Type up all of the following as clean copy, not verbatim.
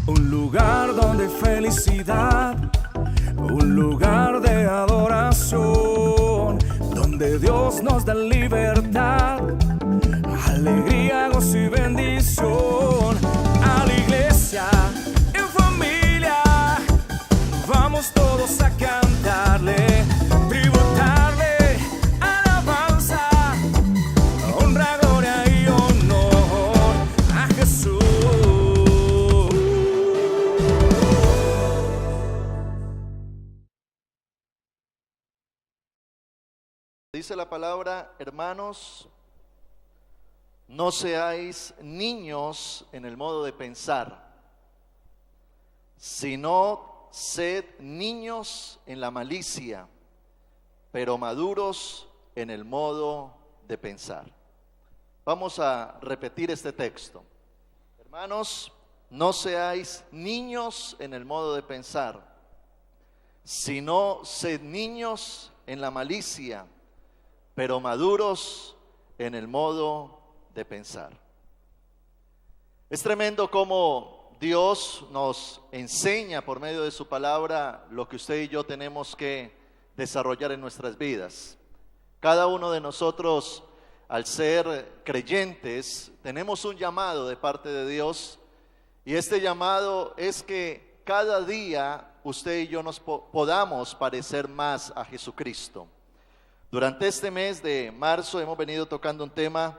Un lugar donde felicidad, un lugar de adoración, donde Dios nos da libertad, alegría, gozo y bendición. A la iglesia, en familia, vamos todos a cantarle, tributarle, alabanza, honra, gloria y honor a Jesús. Dice la palabra, hermanos, no seáis niños en el modo de pensar, sino sed niños en la malicia, pero maduros en el modo de pensar. Vamos a repetir este texto. Hermanos, no seáis niños en el modo de pensar, sino sed niños en la malicia, pero maduros en el modo de pensar. Es tremendo cómo Dios nos enseña por medio de su palabra lo que usted y yo tenemos que desarrollar en nuestras vidas. Cada uno de nosotros, al ser creyentes, tenemos un llamado de parte de Dios, y este llamado es que cada día usted y yo nos podamos parecer más a Jesucristo. Durante este mes de marzo hemos venido tocando un tema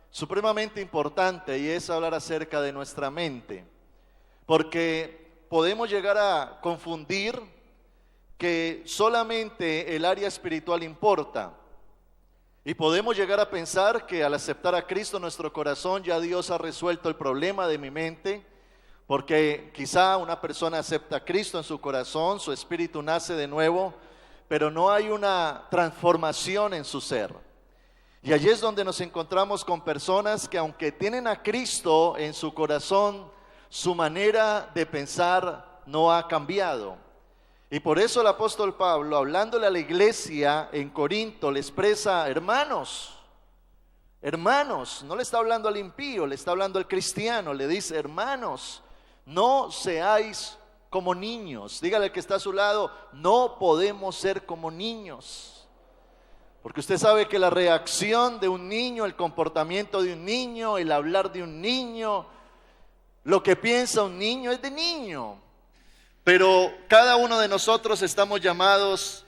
supremamente importante, y es hablar acerca de nuestra mente, porque podemos llegar a confundir que solamente el área espiritual importa, y podemos llegar a pensar que al aceptar a Cristo en nuestro corazón ya Dios ha resuelto el problema de mi mente, porque quizá una persona acepta a Cristo en su corazón, su espíritu nace de nuevo, pero no hay una transformación en su ser. Y allí es donde nos encontramos con personas que, aunque tienen a Cristo en su corazón, su manera de pensar no ha cambiado. Y por eso el apóstol Pablo, hablándole a la iglesia en Corinto, le expresa: hermanos, no le está hablando al impío, le está hablando al cristiano, le dice: hermanos, no seáis como niños. Dígale al que está a su lado: no podemos ser como niños. Porque usted sabe que la reacción de un niño, el comportamiento de un niño, el hablar de un niño, lo que piensa un niño es de niño. Pero cada uno de nosotros estamos llamados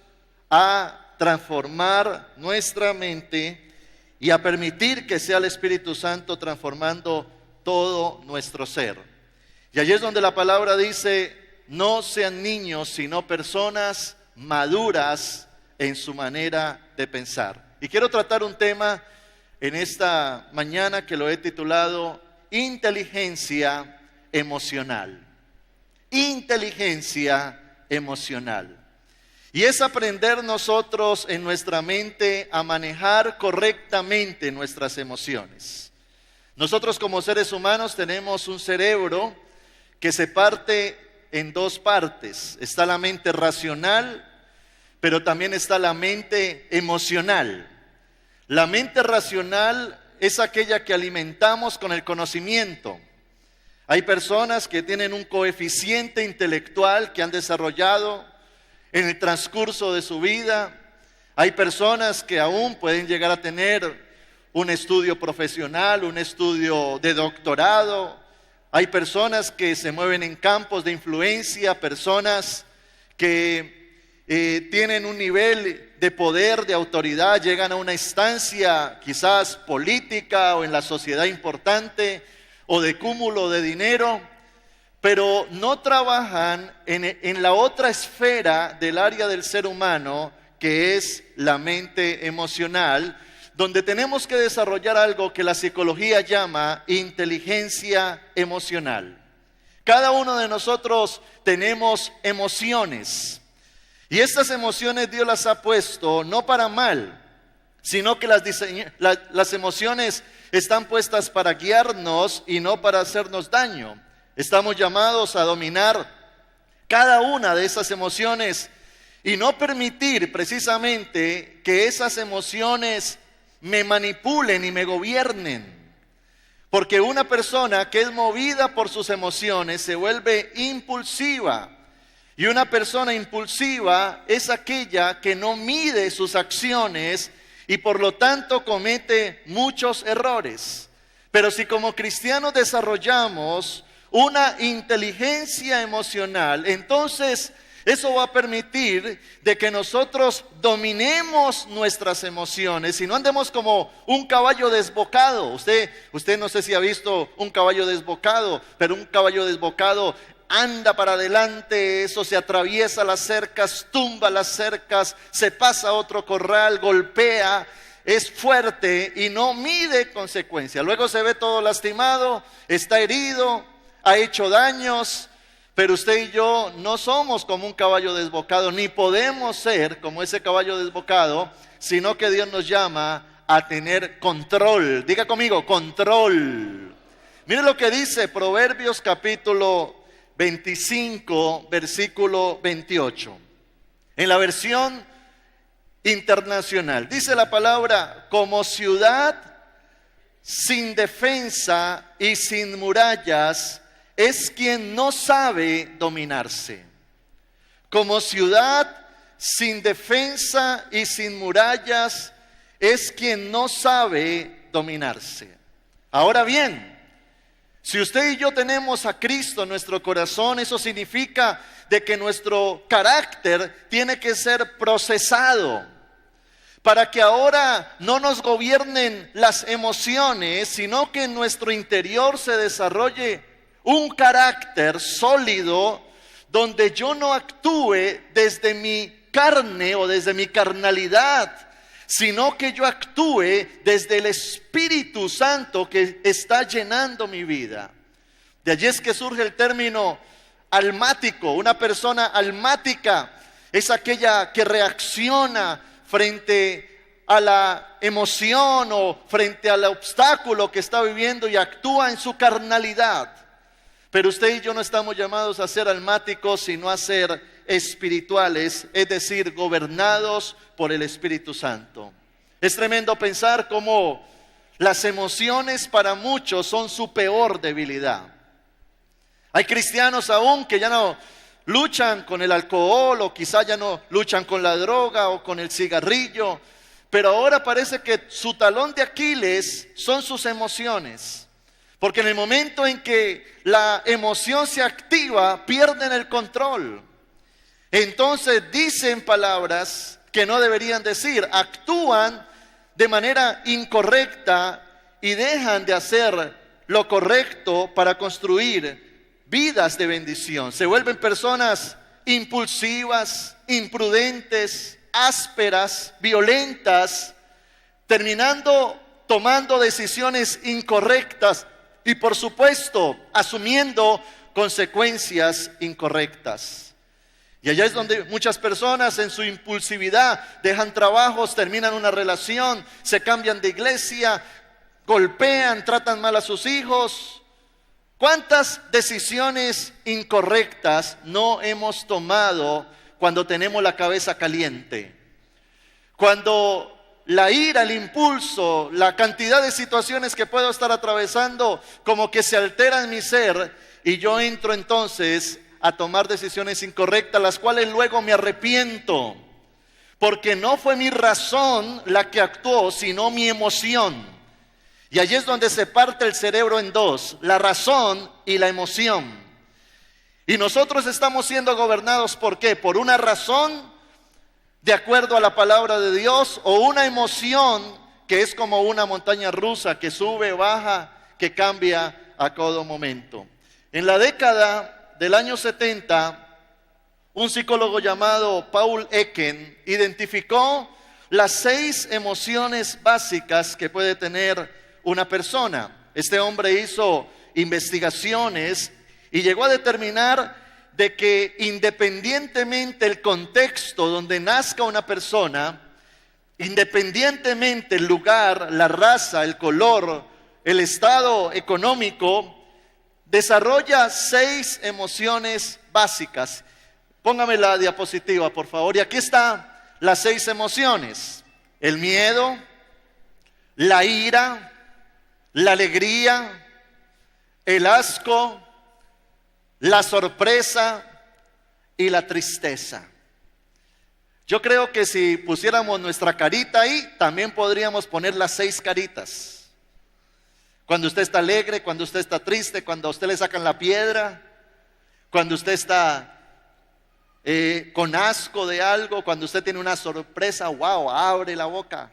a transformar nuestra mente y a permitir que sea el Espíritu Santo transformando todo nuestro ser. Y allí es donde la palabra dice: no sean niños, sino personas maduras en su manera de pensar. Y quiero tratar un tema en esta mañana que lo he titulado inteligencia emocional. Inteligencia emocional. Y es aprender nosotros en nuestra mente a manejar correctamente nuestras emociones. Nosotros como seres humanos tenemos un cerebro que se parte en dos partes. Está la mente racional, pero también está la mente emocional. La mente racional es aquella que alimentamos con el conocimiento. Hay personas que tienen un coeficiente intelectual que han desarrollado en el transcurso de su vida. Hay personas que aún pueden llegar a tener un estudio profesional, un estudio de doctorado. Hay personas que se mueven en campos de influencia, personas que tienen un nivel de poder, de autoridad, llegan a una instancia quizás política o en la sociedad importante o de cúmulo de dinero, pero no trabajan en la otra esfera del área del ser humano, que es la mente emocional, donde tenemos que desarrollar algo que la psicología llama inteligencia emocional. Cada uno de nosotros tenemos emociones, y estas emociones Dios las ha puesto no para mal, sino que las emociones están puestas para guiarnos y no para hacernos daño. Estamos llamados a dominar cada una de esas emociones y no permitir precisamente que esas emociones me manipulen y me gobiernen. Porque una persona que es movida por sus emociones se vuelve impulsiva. Y una persona impulsiva es aquella que no mide sus acciones y por lo tanto comete muchos errores. Pero si como cristianos desarrollamos una inteligencia emocional, entonces eso va a permitir de que nosotros dominemos nuestras emociones y no andemos como un caballo desbocado. Usted no sé si ha visto un caballo desbocado, pero un caballo desbocado anda para adelante, eso se atraviesa las cercas, tumba las cercas, se pasa a otro corral, golpea, es fuerte y no mide consecuencias. Luego se ve todo lastimado, está herido, ha hecho daños, pero usted y yo no somos como un caballo desbocado, ni podemos ser como ese caballo desbocado, sino que Dios nos llama a tener control. Diga conmigo, control. Mire lo que dice Proverbios capítulo 25, versículo 28. En la versión internacional dice la palabra: como ciudad sin defensa y sin murallas es quien no sabe dominarse. Como ciudad sin defensa y sin murallas es quien no sabe dominarse. Ahora bien, si usted y yo tenemos a Cristo en nuestro corazón, eso significa de que nuestro carácter tiene que ser procesado para que ahora no nos gobiernen las emociones, sino que en nuestro interior se desarrolle un carácter sólido donde yo no actúe desde mi carne o desde mi carnalidad, sino que yo actúe desde el Espíritu Santo que está llenando mi vida. De allí es que surge el término almático. Una persona almática es aquella que reacciona frente a la emoción o frente al obstáculo que está viviendo y actúa en su carnalidad. Pero usted y yo no estamos llamados a ser almáticos, sino a ser espirituales, es decir, gobernados por el Espíritu Santo. Es tremendo pensar cómo las emociones para muchos son su peor debilidad. Hay cristianos aún que ya no luchan con el alcohol o quizá ya no luchan con la droga o con el cigarrillo, pero ahora parece que su talón de Aquiles son sus emociones. Porque en el momento en que la emoción se activa, pierden el control. Entonces dicen palabras que no deberían decir, actúan de manera incorrecta y dejan de hacer lo correcto para construir vidas de bendición. Se vuelven personas impulsivas, imprudentes, ásperas, violentas, terminando tomando decisiones incorrectas y por supuesto asumiendo consecuencias incorrectas. Y allá es donde muchas personas en su impulsividad dejan trabajos, terminan una relación, se cambian de iglesia, golpean, tratan mal a sus hijos. ¿Cuántas decisiones incorrectas no hemos tomado cuando tenemos la cabeza caliente? Cuando la ira, el impulso, la cantidad de situaciones que puedo estar atravesando como que se alteran mi ser y yo entro entonces a tomar decisiones incorrectas, las cuales luego me arrepiento, porque no fue mi razón la que actuó, sino mi emoción. Y allí es donde se parte el cerebro en dos, la razón y la emoción. Y nosotros estamos siendo gobernados ¿por qué? Por una razón de acuerdo a la palabra de Dios o una emoción que es como una montaña rusa que sube, baja, que cambia a todo momento. En la década del año 70, un psicólogo llamado Paul Eken identificó las 6 emociones básicas que puede tener una persona. Este hombre hizo investigaciones y llegó a determinar de que independientemente el contexto donde nazca una persona, independientemente el lugar, la raza, el color, el estado económico, desarrolla 6 emociones básicas. Póngame la diapositiva, por favor. Y aquí están las 6 emociones: el miedo, la ira, la alegría, el asco, la sorpresa y la tristeza. Yo creo que si pusiéramos nuestra carita ahí, también podríamos poner las 6 caritas. Cuando usted está alegre, cuando usted está triste, cuando a usted le sacan la piedra, cuando usted está con asco de algo, cuando usted tiene una sorpresa, wow, abre la boca.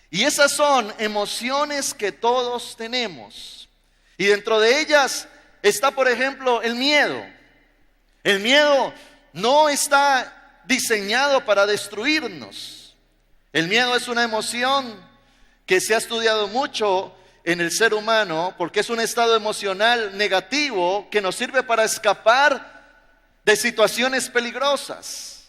Y esas son emociones que todos tenemos. Y dentro de ellas está, por ejemplo, el miedo. El miedo no está diseñado para destruirnos. El miedo es una emoción que se ha estudiado mucho en el ser humano porque es un estado emocional negativo que nos sirve para escapar de situaciones peligrosas.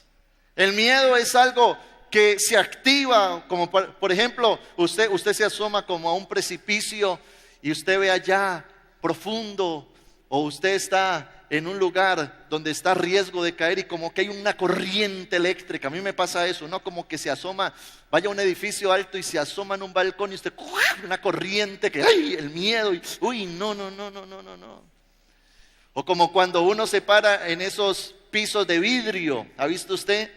El miedo es algo que se activa, como por ejemplo, usted se asoma como a un precipicio y usted ve allá profundo, o usted está en un lugar donde está a riesgo de caer y como que hay una corriente eléctrica. A mí me pasa eso, ¿no? Como que se asoma, vaya a un edificio alto y se asoma en un balcón y usted, una corriente que, ¡ay! El miedo, y, uy, no. O como cuando uno se para en esos pisos de vidrio, ¿ha visto usted?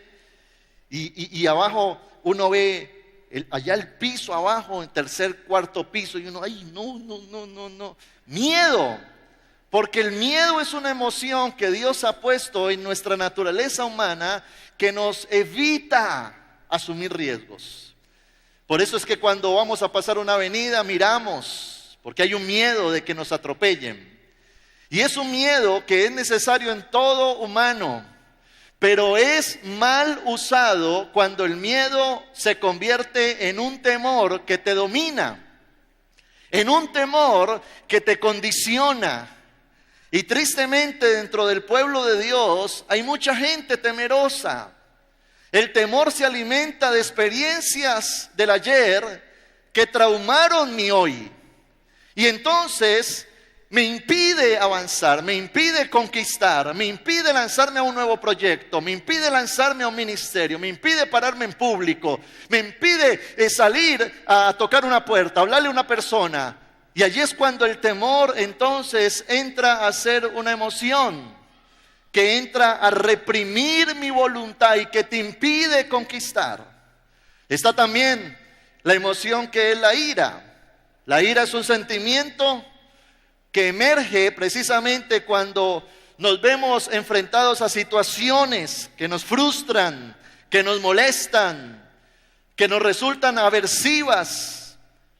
Y abajo uno ve allá el piso abajo, en tercer, cuarto piso, y uno, ¡ay, no! Miedo. Porque el miedo es una emoción que Dios ha puesto en nuestra naturaleza humana que nos evita asumir riesgos. Por eso es que cuando vamos a pasar una avenida miramos, porque hay un miedo de que nos atropellen. Y es un miedo que es necesario en todo humano, pero es mal usado cuando el miedo se convierte en un temor que te domina, en un temor que te condiciona. Y tristemente dentro del pueblo de Dios hay mucha gente temerosa. El temor se alimenta de experiencias del ayer que traumaron mi hoy. Y entonces me impide avanzar, me impide conquistar, me impide lanzarme a un nuevo proyecto, me impide lanzarme a un ministerio, me impide pararme en público, me impide salir a tocar una puerta, hablarle a una persona. Y allí es cuando el temor entonces entra a ser una emoción que entra a reprimir mi voluntad y que te impide conquistar. Está también la emoción que es la ira. La ira es un sentimiento que emerge precisamente cuando nos vemos enfrentados a situaciones que nos frustran, que nos molestan, que nos resultan aversivas.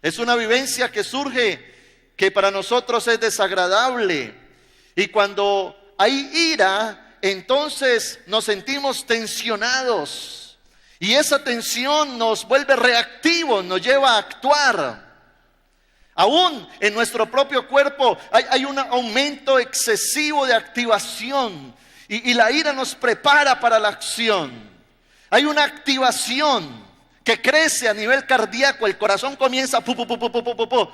Es una vivencia que surge, que para nosotros es desagradable. Y cuando hay ira, entonces nos sentimos tensionados. Y esa tensión nos vuelve reactivos, nos lleva a actuar. Aún en nuestro propio cuerpo hay un aumento excesivo de activación. Y la ira nos prepara para la acción. Hay una activación que crece a nivel cardíaco, el corazón comienza pu, pu, pu, pu, pu, pu, pu,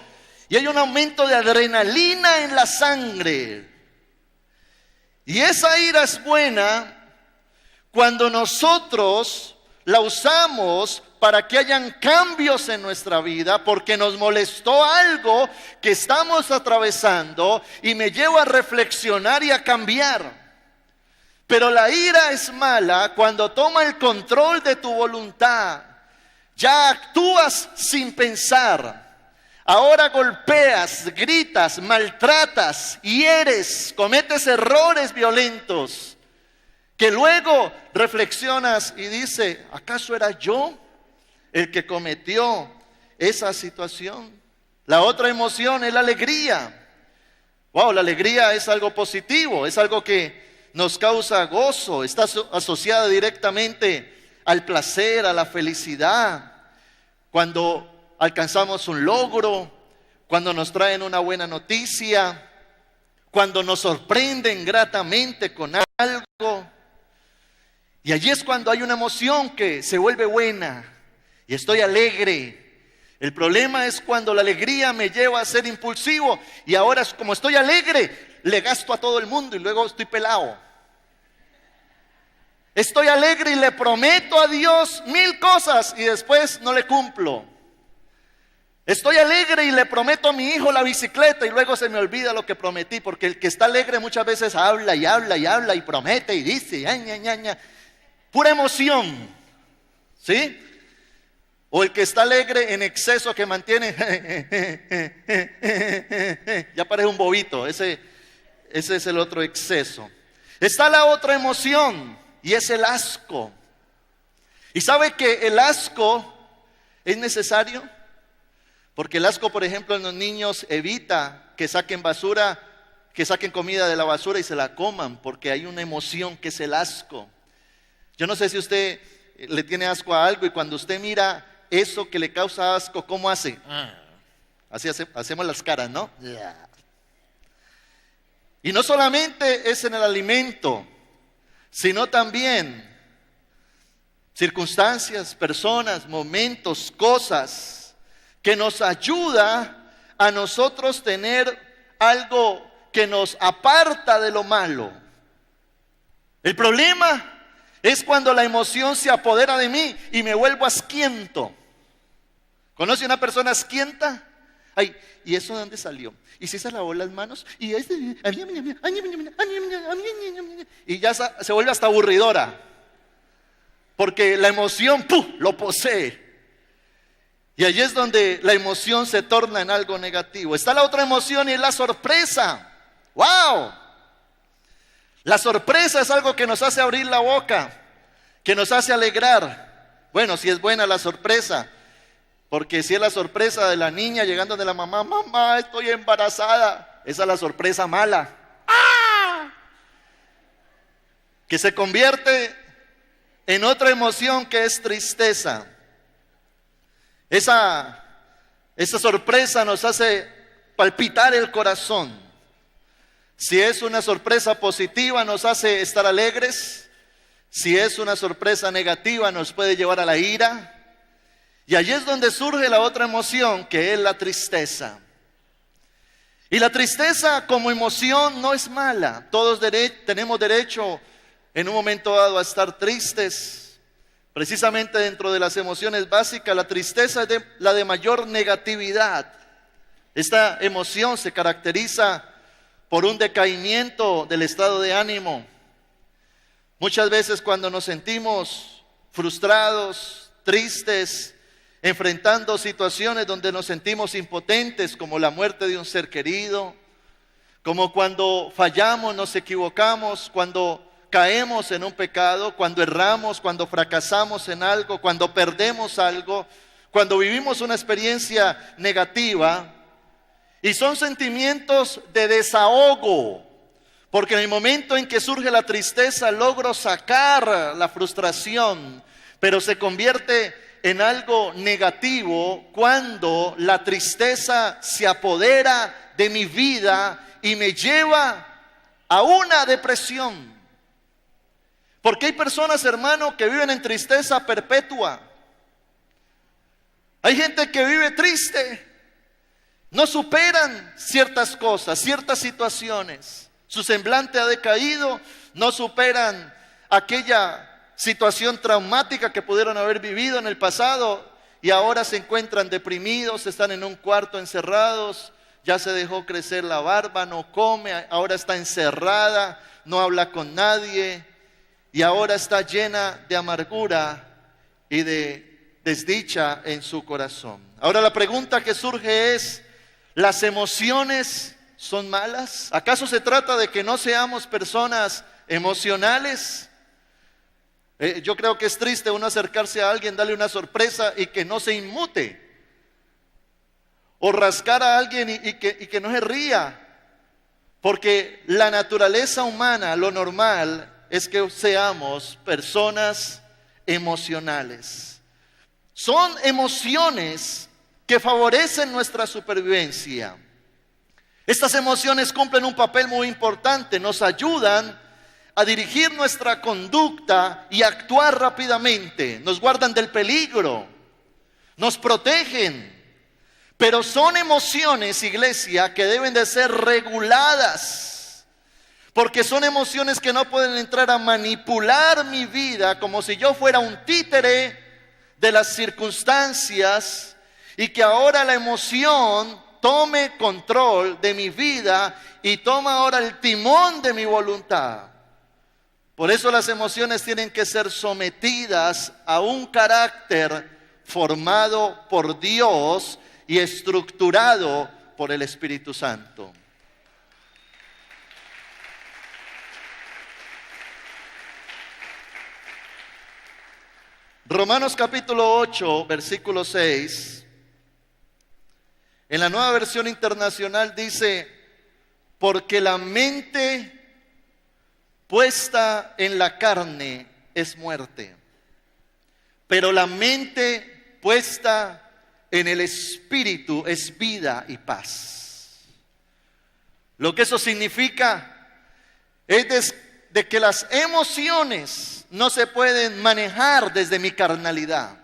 y hay un aumento de adrenalina en la sangre. Y esa ira es buena cuando nosotros la usamos para que hayan cambios en nuestra vida, porque nos molestó algo que estamos atravesando y me lleva a reflexionar y a cambiar. Pero la ira es mala cuando toma el control de tu voluntad. Ya actúas sin pensar. Ahora golpeas, gritas, maltratas, hieres, cometes errores violentos, que luego reflexionas y dices, ¿acaso era yo el que cometió esa situación? La otra emoción es la alegría. Wow, la alegría es algo positivo, es algo que nos causa gozo, está asociada directamente al placer, a la felicidad. Cuando alcanzamos un logro, cuando nos traen una buena noticia, cuando nos sorprenden gratamente con algo. Y allí es cuando hay una emoción que se vuelve buena y estoy alegre. El problema es cuando la alegría me lleva a ser impulsivo y ahora como estoy alegre, le gasto a todo el mundo y luego estoy pelado. Estoy alegre y le prometo a Dios 1000 cosas y después no le cumplo. Estoy alegre y le prometo a mi hijo la bicicleta y luego se me olvida lo que prometí, porque el que está alegre muchas veces habla y habla y habla y promete y dice, pura emoción, ¿sí? O el que está alegre en exceso que mantiene, ya parece un bobito, ese es el otro exceso. Está la otra emoción y es el asco. ¿Y sabe que el asco es necesario? Porque el asco, por ejemplo, en los niños evita que saquen basura, que saquen comida de la basura y se la coman, porque hay una emoción que es el asco. Yo no sé si usted le tiene asco a algo y cuando usted mira eso que le causa asco, ¿cómo hace? Así hacemos las caras, ¿no? Y no solamente es en el alimento, sino también circunstancias, personas, momentos, cosas que nos ayuda a nosotros tener algo que nos aparta de lo malo. El problema es cuando la emoción se apodera de mí y me vuelvo asquiento. ¿Conoce una persona asquienta? Ay, ¿y eso de dónde salió? ¿Y si se lavó las manos? Y ya se vuelve hasta aburridora, porque la emoción lo posee. Y allí es donde la emoción se torna en algo negativo. Está la otra emoción y es la sorpresa. ¡Wow! La sorpresa es algo que nos hace abrir la boca, que nos hace alegrar. Bueno, si es buena la sorpresa, porque si es la sorpresa de la niña llegando de la mamá, mamá, estoy embarazada, esa es la sorpresa mala. ¡Ah! Que se convierte en otra emoción que es tristeza. Esa sorpresa nos hace palpitar el corazón. Si es una sorpresa positiva, nos hace estar alegres. Si es una sorpresa negativa, nos puede llevar a la ira. Y allí es donde surge la otra emoción, que es la tristeza. Y la tristeza como emoción no es mala. Todos tenemos derecho en un momento dado a estar tristes. Precisamente dentro de las emociones básicas, la tristeza es la de mayor negatividad. Esta emoción se caracteriza por un decaimiento del estado de ánimo. Muchas veces cuando nos sentimos frustrados, tristes, enfrentando situaciones donde nos sentimos impotentes, como la muerte de un ser querido, como cuando fallamos, nos equivocamos, cuando caemos en un pecado, cuando erramos, cuando fracasamos en algo, cuando perdemos algo, cuando vivimos una experiencia negativa, y son sentimientos de desahogo, porque en el momento en que surge la tristeza logro sacar la frustración, pero se convierte en algo negativo cuando la tristeza se apodera de mi vida y me lleva a una depresión. Porque hay personas, hermano, que viven en tristeza perpetua. Hay gente que vive triste. No superan ciertas cosas, ciertas situaciones. Su semblante ha decaído. No superan aquella situación traumática que pudieron haber vivido en el pasado. Y ahora se encuentran deprimidos, están en un cuarto encerrados. Ya se dejó crecer la barba, no come, ahora está encerrada, no habla con nadie. Y ahora está llena de amargura y de desdicha en su corazón. Ahora la pregunta que surge es, ¿las emociones son malas? ¿Acaso se trata de que no seamos personas emocionales? Yo creo que es triste uno acercarse a alguien, darle una sorpresa y que no se inmute. O rascar a alguien y que no se ría. Porque la naturaleza humana, lo normal, es que seamos personas emocionales. Son emociones que favorecen nuestra supervivencia. Estas emociones cumplen un papel muy importante, nos ayudan a dirigir nuestra conducta y actuar rápidamente, nos guardan del peligro, nos protegen. Pero son emociones, iglesia, que deben de ser reguladas. Porque son emociones que no pueden entrar a manipular mi vida como si yo fuera un títere de las circunstancias y que ahora la emoción tome control de mi vida y toma ahora el timón de mi voluntad. Por eso las emociones tienen que ser sometidas a un carácter formado por Dios y estructurado por el Espíritu Santo. Romanos capítulo 8, versículo 6. En la Nueva Versión Internacional dice: porque la mente puesta en la carne es muerte, pero la mente puesta en el Espíritu es vida y paz. Lo que eso significa es de que las emociones no se pueden manejar desde mi carnalidad,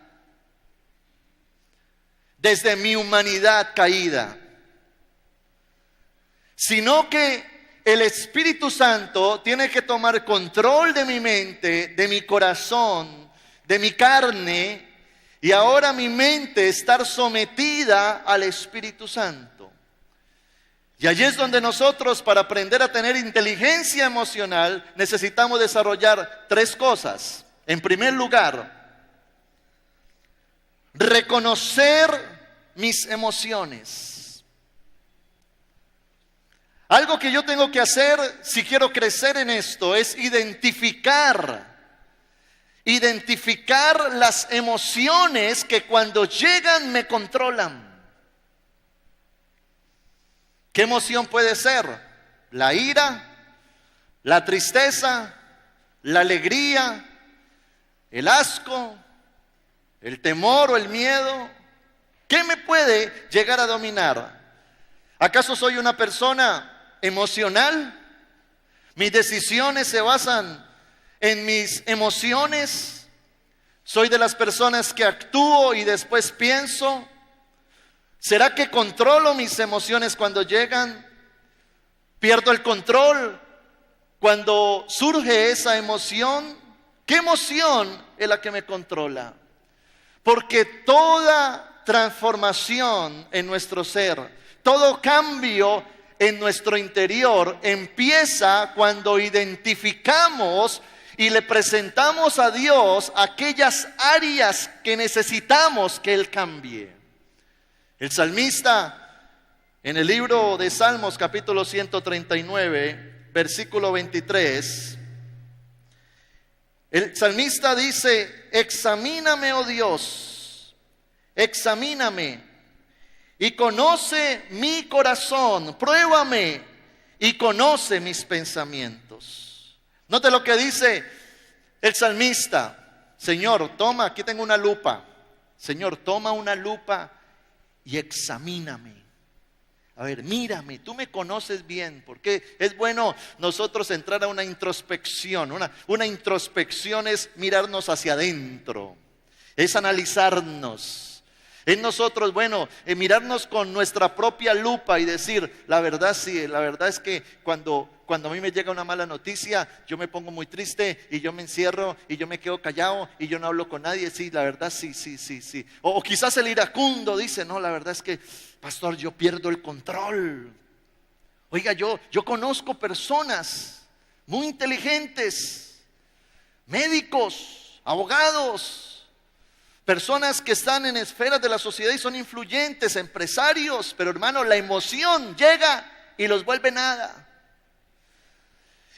desde mi humanidad caída, sino que el Espíritu Santo tiene que tomar control de mi mente, de mi corazón, de mi carne, y ahora mi mente estar sometida al Espíritu Santo. Y allí es donde nosotros, para aprender a tener inteligencia emocional, necesitamos desarrollar 3 cosas. En primer lugar, reconocer mis emociones. Algo que yo tengo que hacer si quiero crecer en esto es identificar las emociones que cuando llegan me controlan. ¿Qué emoción puede ser? La ira, la tristeza, la alegría, el asco, el temor o el miedo. ¿Qué me puede llegar a dominar? ¿Acaso soy una persona emocional? ¿Mis decisiones se basan en mis emociones? ¿Soy de las personas que actúo y después pienso? ¿Será que controlo mis emociones cuando llegan? ¿Pierdo el control cuando surge esa emoción? ¿Qué emoción es la que me controla? Porque toda transformación en nuestro ser, todo cambio en nuestro interior empieza cuando identificamos y le presentamos a Dios aquellas áreas que necesitamos que Él cambie. El salmista, en el libro de Salmos capítulo 139, versículo 23, el salmista dice: examíname, oh Dios, examíname y conoce mi corazón, pruébame y conoce mis pensamientos. Note lo que dice el salmista: Señor, toma, aquí tengo una lupa. Señor, toma una lupa y examíname. A ver, mírame, tú me conoces bien, porque es bueno nosotros entrar a una introspección. Una introspección es mirarnos hacia adentro, es analizarnos. En nosotros, mirarnos con nuestra propia lupa y decir, la verdad sí, la verdad es que cuando a mí me llega una mala noticia, yo me pongo muy triste y yo me encierro y yo me quedo callado y yo no hablo con nadie. Sí, la verdad sí. O quizás el iracundo dice, no, la verdad es que, pastor, yo pierdo el control. Oiga, yo conozco personas muy inteligentes, médicos, abogados, personas que están en esferas de la sociedad y son influyentes, empresarios, pero hermano, la emoción llega y los vuelve nada.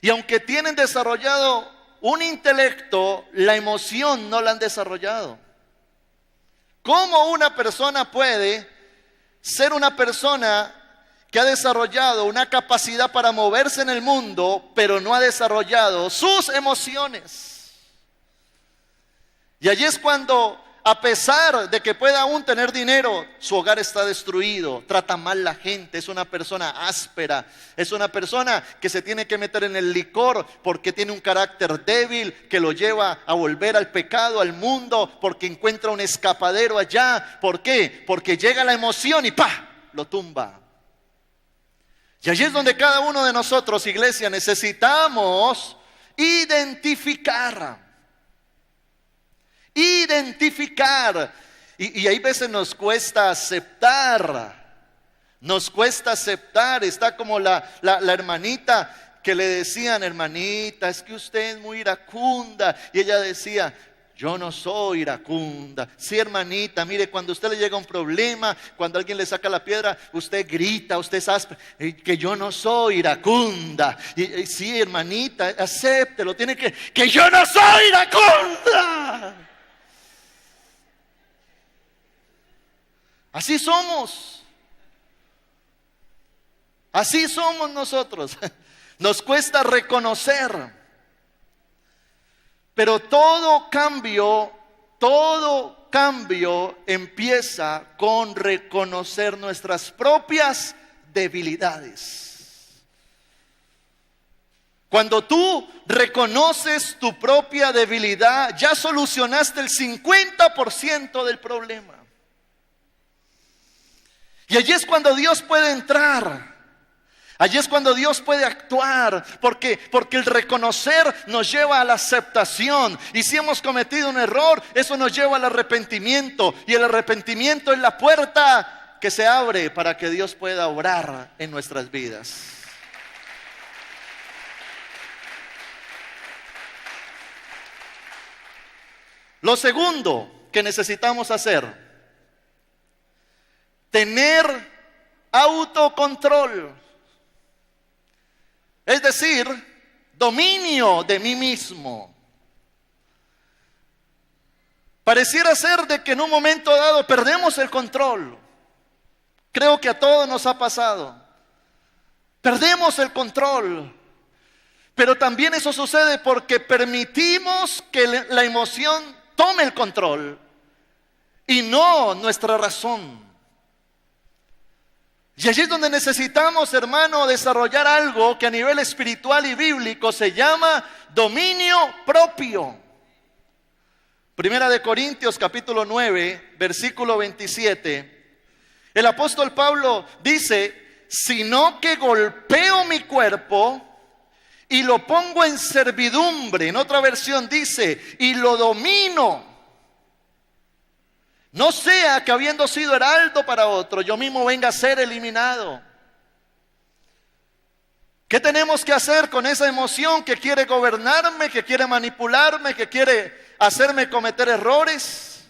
Y aunque tienen desarrollado un intelecto, la emoción no la han desarrollado. ¿Cómo una persona puede ser una persona que ha desarrollado una capacidad para moverse en el mundo, pero no ha desarrollado sus emociones? Y allí es cuando, a pesar de que pueda aún tener dinero, su hogar está destruido, trata mal a la gente, es una persona áspera, es una persona que se tiene que meter en el licor porque tiene un carácter débil que lo lleva a volver al pecado, al mundo, porque encuentra un escapadero allá. ¿Por qué? Porque llega la emoción y ¡pah!, lo tumba. Y allí es donde cada uno de nosotros, iglesia, necesitamos identificar Y hay veces nos cuesta aceptar. Nos cuesta aceptar. Está como la hermanita que le decían: hermanita, es que usted es muy iracunda. Y ella decía: yo no soy iracunda. Sí, hermanita, mire, cuando a usted le llega un problema, cuando alguien le saca la piedra, usted grita, usted es áspera, que yo no soy iracunda. Y sí, hermanita, acéptelo, tiene que yo no soy iracunda. Así somos. Así somos nosotros. Nos cuesta reconocer. Pero todo cambio empieza con reconocer nuestras propias debilidades. Cuando tú reconoces tu propia debilidad, ya solucionaste el 50% del problema. Y allí es cuando Dios puede entrar. Allí es cuando Dios puede actuar, porque el reconocer nos lleva a la aceptación. Y si hemos cometido un error, eso nos lleva al arrepentimiento. Y el arrepentimiento es la puerta que se abre para que Dios pueda obrar en nuestras vidas. Lo segundo que necesitamos hacer: tener autocontrol. Es decir, dominio de mí mismo. Pareciera ser de que en un momento dado perdemos el control. Creo que a todos nos ha pasado. Perdemos el control. Pero también eso sucede porque permitimos que la emoción tome el control y no nuestra razón. Y allí es donde necesitamos, hermano, desarrollar algo que a nivel espiritual y bíblico se llama dominio propio. Primera de Corintios capítulo 9, versículo 27. El apóstol Pablo dice: sino que golpeo mi cuerpo y lo pongo en servidumbre. En otra versión dice: y lo domino. No sea que habiendo sido heraldo para otro, yo mismo venga a ser eliminado. ¿Qué tenemos que hacer con esa emoción que quiere gobernarme, que quiere manipularme, que quiere hacerme cometer errores?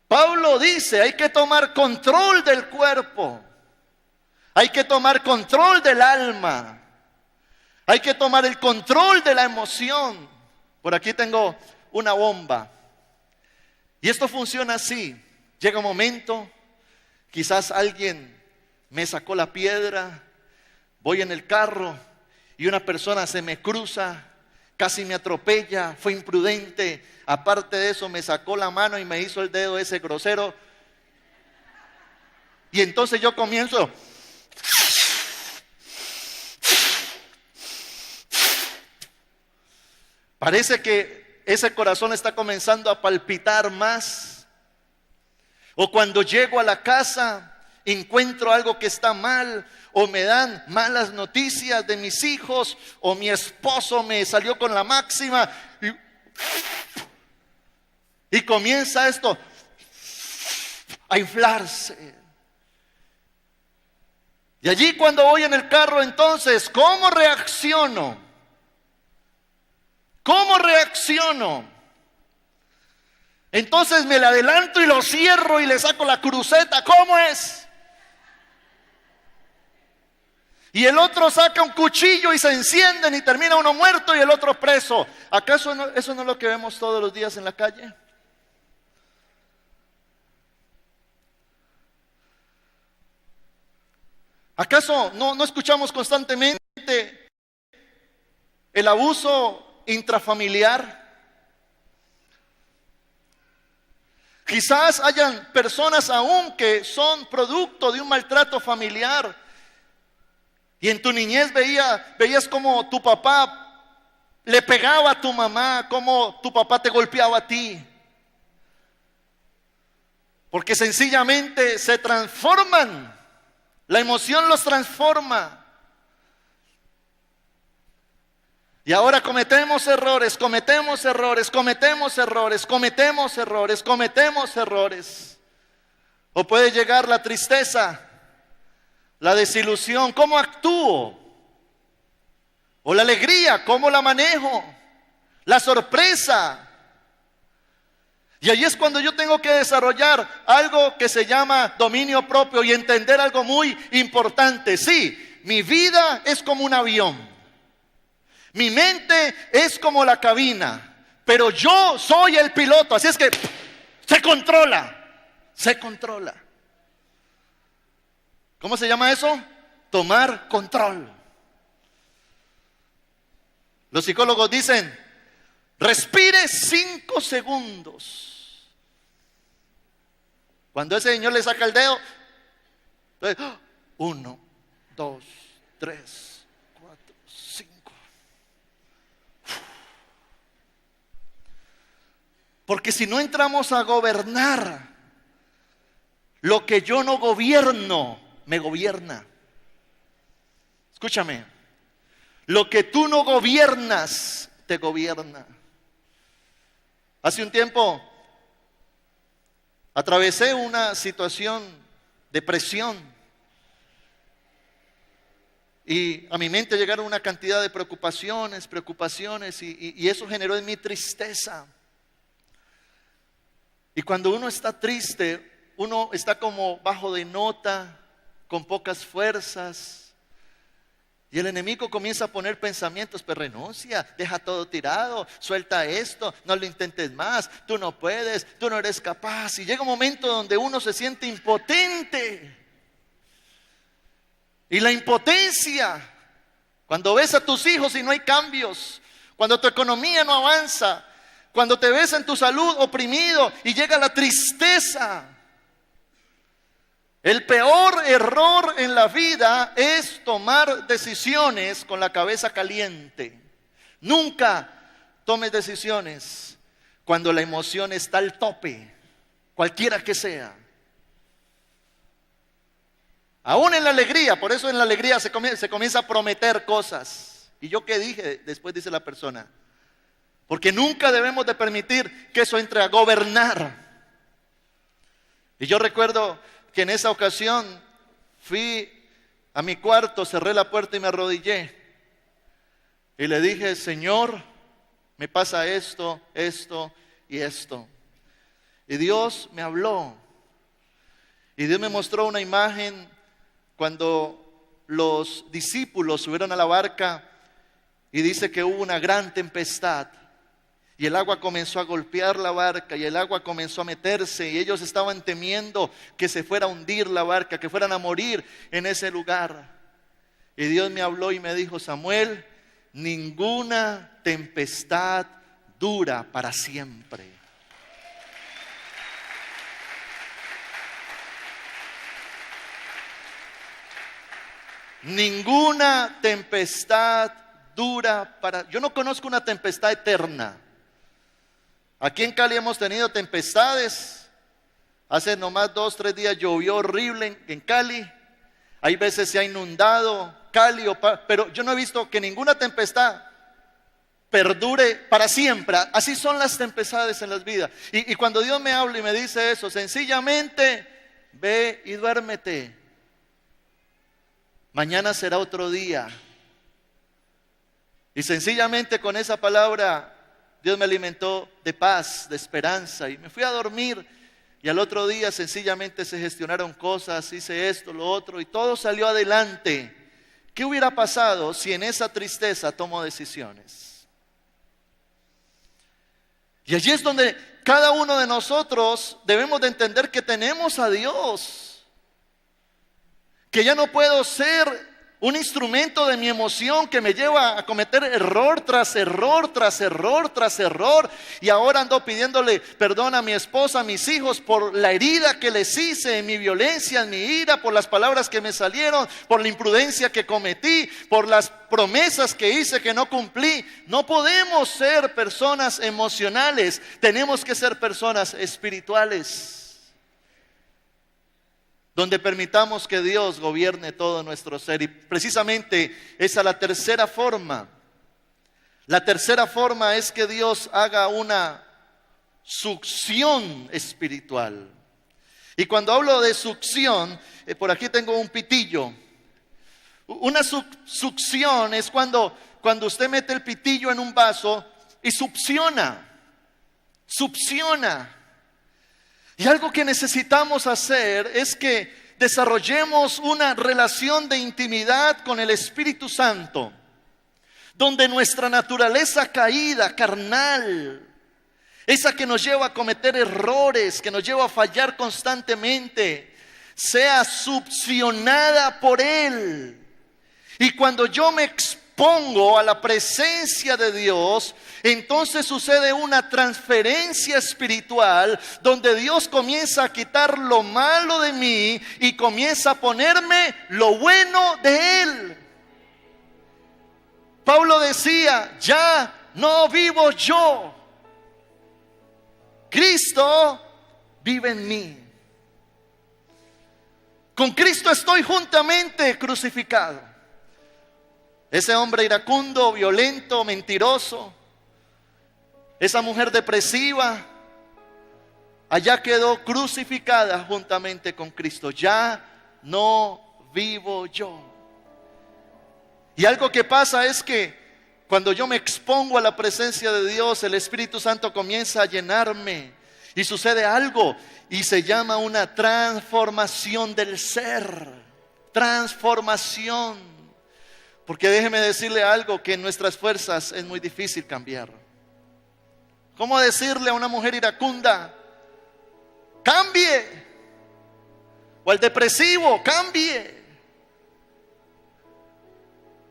Pablo dice: hay que tomar control del cuerpo. Hay que tomar control del alma. Hay que tomar el control de la emoción. Por aquí tengo una bomba. Y esto funciona así. Llega un momento, quizás alguien me sacó la piedra, voy en el carro y una persona se me cruza, casi me atropella, fue imprudente. Aparte de eso, me sacó la mano y me hizo el dedo ese grosero. Y entonces yo comienzo. Parece que ese corazón está comenzando a palpitar más. O cuando llego a la casa, encuentro algo que está mal, o me dan malas noticias de mis hijos, o mi esposo me salió con la máxima, y comienza esto a inflarse. Y allí cuando voy en el carro, entonces, ¿cómo reacciono? ¿Cómo reacciono? Entonces me le adelanto y lo cierro y le saco la cruceta. ¿Cómo es? Y el otro saca un cuchillo y se encienden y termina uno muerto y el otro preso. ¿Acaso eso no es lo que vemos todos los días en la calle? ¿Acaso no escuchamos constantemente el abuso intrafamiliar? Quizás hayan personas aún que son producto de un maltrato familiar. Y en tu niñez veías como tu papá le pegaba a tu mamá, como tu papá te golpeaba a ti. Porque sencillamente se transforman. La emoción los transforma. Y ahora cometemos errores, cometemos errores, cometemos errores, cometemos errores, cometemos errores. O puede llegar la tristeza, la desilusión, ¿cómo actúo? O la alegría, ¿cómo la manejo? La sorpresa. Y ahí es cuando yo tengo que desarrollar algo que se llama dominio propio y entender algo muy importante. Sí, mi vida es como un avión. Mi mente es como la cabina, pero yo soy el piloto, así es que se controla. ¿Cómo se llama eso? Tomar control. Los psicólogos dicen, respire 5 segundos. Cuando ese señor le saca el dedo, 1, 2, 3, 4, 5. Porque si no entramos a gobernar, lo que yo no gobierno, me gobierna. Escúchame, lo que tú no gobiernas, te gobierna. Hace un tiempo atravesé una situación de presión y a mi mente llegaron una cantidad de preocupaciones y eso generó en mí tristeza. Y cuando uno está triste, uno está como bajo de nota, con pocas fuerzas. Y el enemigo comienza a poner pensamientos, pero renuncia, deja todo tirado, suelta esto, no lo intentes más, tú no puedes, tú no eres capaz. Y llega un momento donde uno se siente impotente. Y la impotencia, cuando ves a tus hijos y no hay cambios, cuando tu economía no avanza, cuando te ves en tu salud oprimido y llega la tristeza. El peor error en la vida es tomar decisiones con la cabeza caliente. Nunca tomes decisiones cuando la emoción está al tope, cualquiera que sea. Aún en la alegría, por eso en la alegría se comienza a prometer cosas. ¿Y yo qué dije? Después dice la persona. Porque nunca debemos de permitir que eso entre a gobernar. Y yo recuerdo que en esa ocasión fui a mi cuarto, cerré la puerta y me arrodillé. Y le dije, Señor, me pasa esto, esto y esto. Y Dios me habló. Y Dios me mostró una imagen cuando los discípulos subieron a la barca y dice que hubo una gran tempestad. Y el agua comenzó a golpear la barca y el agua comenzó a meterse y ellos estaban temiendo que se fuera a hundir la barca, que fueran a morir en ese lugar. Y Dios me habló y me dijo, Samuel, ninguna tempestad dura para siempre. Ninguna tempestad dura para... Yo no conozco una tempestad eterna. Aquí en Cali hemos tenido tempestades. Hace nomás 2-3 días llovió horrible en Cali. Hay veces se ha inundado Cali, pero yo no he visto que ninguna tempestad perdure para siempre. Así son las tempestades en las vidas. Y cuando Dios me habla y me dice eso, sencillamente ve y duérmete. Mañana será otro día. Y sencillamente con esa palabra Dios me alimentó de paz, de esperanza y me fui a dormir y al otro día sencillamente se gestionaron cosas, hice esto, lo otro y todo salió adelante. ¿Qué hubiera pasado si en esa tristeza tomo decisiones? Y allí es donde cada uno de nosotros debemos de entender que tenemos a Dios, que ya no puedo ser un instrumento de mi emoción que me lleva a cometer error tras error, tras error, tras error. Y ahora ando pidiéndole perdón a mi esposa, a mis hijos por la herida que les hice, en mi violencia, en mi ira, por las palabras que me salieron, por la imprudencia que cometí, por las promesas que hice que no cumplí. No podemos ser personas emocionales, tenemos que ser personas espirituales, donde permitamos que Dios gobierne todo nuestro ser. Y precisamente esa es la tercera forma. La tercera forma es que Dios haga una succión espiritual. Y cuando hablo de succión, por aquí tengo un pitillo. Una succión es cuando usted mete el pitillo en un vaso y succiona. Y algo que necesitamos hacer es que desarrollemos una relación de intimidad con el Espíritu Santo, donde nuestra naturaleza caída, carnal, esa que nos lleva a cometer errores, que nos lleva a fallar constantemente, sea succionada por Él. Y cuando yo me expongo a la presencia de Dios, entonces sucede una transferencia espiritual donde Dios comienza a quitar lo malo de mí y comienza a ponerme lo bueno de Él. Pablo decía, ya no vivo yo, Cristo vive en mí. Con Cristo estoy juntamente crucificado. Ese hombre iracundo, violento, mentiroso, esa mujer depresiva, allá quedó crucificada juntamente con Cristo. Ya no vivo yo. Y algo que pasa es que cuando yo me expongo a la presencia de Dios, el Espíritu Santo comienza a llenarme y sucede algo y se llama una transformación del ser. Transformación. Porque déjeme decirle algo, que en nuestras fuerzas es muy difícil cambiar. ¿Cómo decirle a una mujer iracunda, cambie? O al depresivo, cambie.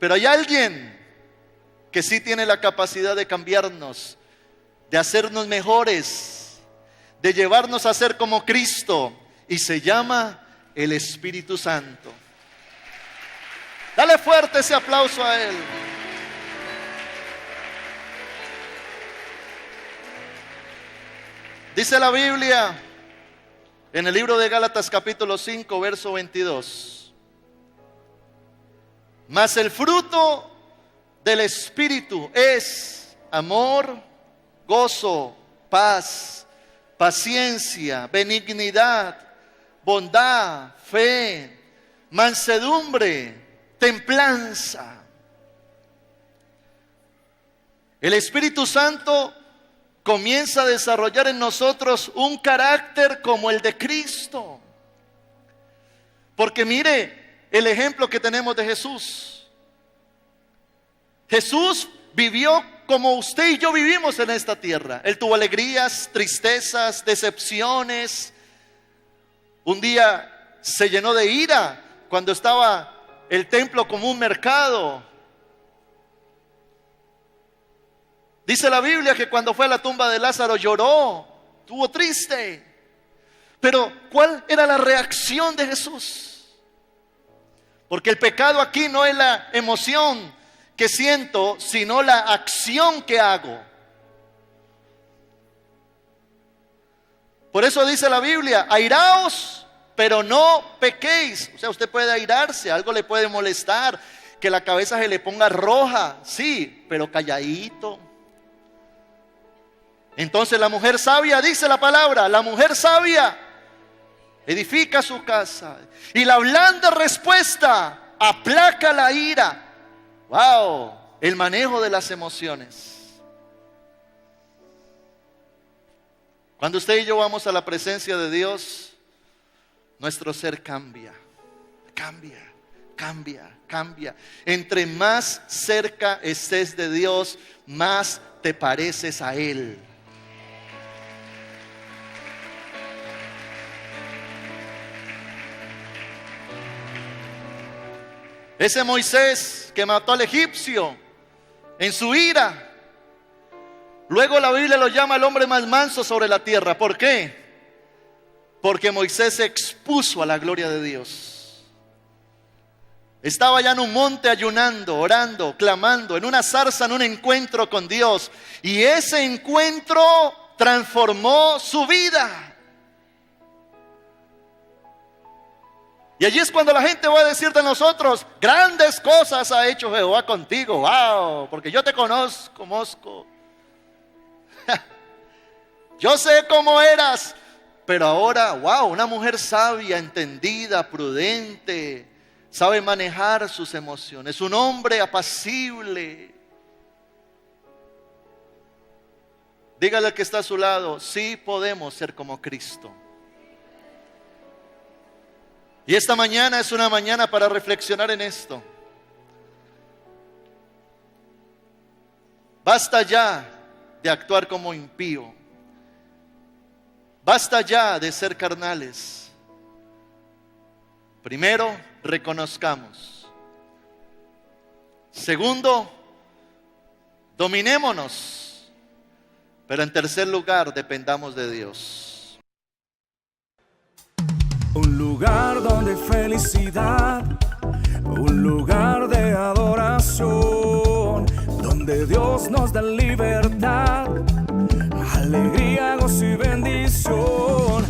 Pero hay alguien que sí tiene la capacidad de cambiarnos, de hacernos mejores, de llevarnos a ser como Cristo, y se llama el Espíritu Santo. Dale fuerte ese aplauso a Él. Dice la Biblia en el libro de Gálatas capítulo 5, verso 22. Mas el fruto del Espíritu es amor, gozo, paz, paciencia, benignidad, bondad, fe, mansedumbre, templanza. El Espíritu Santo comienza a desarrollar en nosotros un carácter como el de Cristo. Porque mire el ejemplo que tenemos de Jesús. Jesús vivió como usted y yo vivimos en esta tierra. Él tuvo alegrías, tristezas, decepciones. Un día se llenó de ira cuando estaba el templo como un mercado. Dice la Biblia que cuando fue a la tumba de Lázaro lloró, estuvo triste. Pero ¿cuál era la reacción de Jesús? Porque el pecado aquí no es la emoción que siento, sino la acción que hago. Por eso dice la Biblia, airaos, pero no pequéis. O sea, usted puede airarse, algo le puede molestar, que la cabeza se le ponga roja, sí, pero calladito. Entonces la mujer sabia, dice la palabra, la mujer sabia edifica su casa, y la blanda respuesta aplaca la ira. Wow, el manejo de las emociones. Cuando usted y yo vamos a la presencia de Dios, nuestro ser cambia. Entre más cerca estés de Dios, más te pareces a Él. Ese Moisés que mató al egipcio en su ira, luego la Biblia lo llama el hombre más manso sobre la tierra. ¿Por qué? Porque Moisés se expuso a la gloria de Dios. Estaba ya en un monte ayunando, orando, clamando, en una zarza, en un encuentro con Dios. Y ese encuentro transformó su vida. Y allí es cuando la gente va a decir de nosotros: grandes cosas ha hecho Jehová contigo. Wow, porque yo te conozco, Mosco. Yo sé cómo eras, pero ahora, wow, una mujer sabia, entendida, prudente, sabe manejar sus emociones, un hombre apacible. Dígale al que está a su lado: sí podemos ser como Cristo. Y esta mañana es una mañana para reflexionar en esto. Basta ya de actuar como impío. Basta ya de ser carnales. Primero, reconozcamos. Segundo, dominémonos. Pero en tercer lugar, dependamos de Dios. Un lugar donde hay felicidad, un lugar de adoración, donde Dios nos da libertad, alegría, gozo y bendición.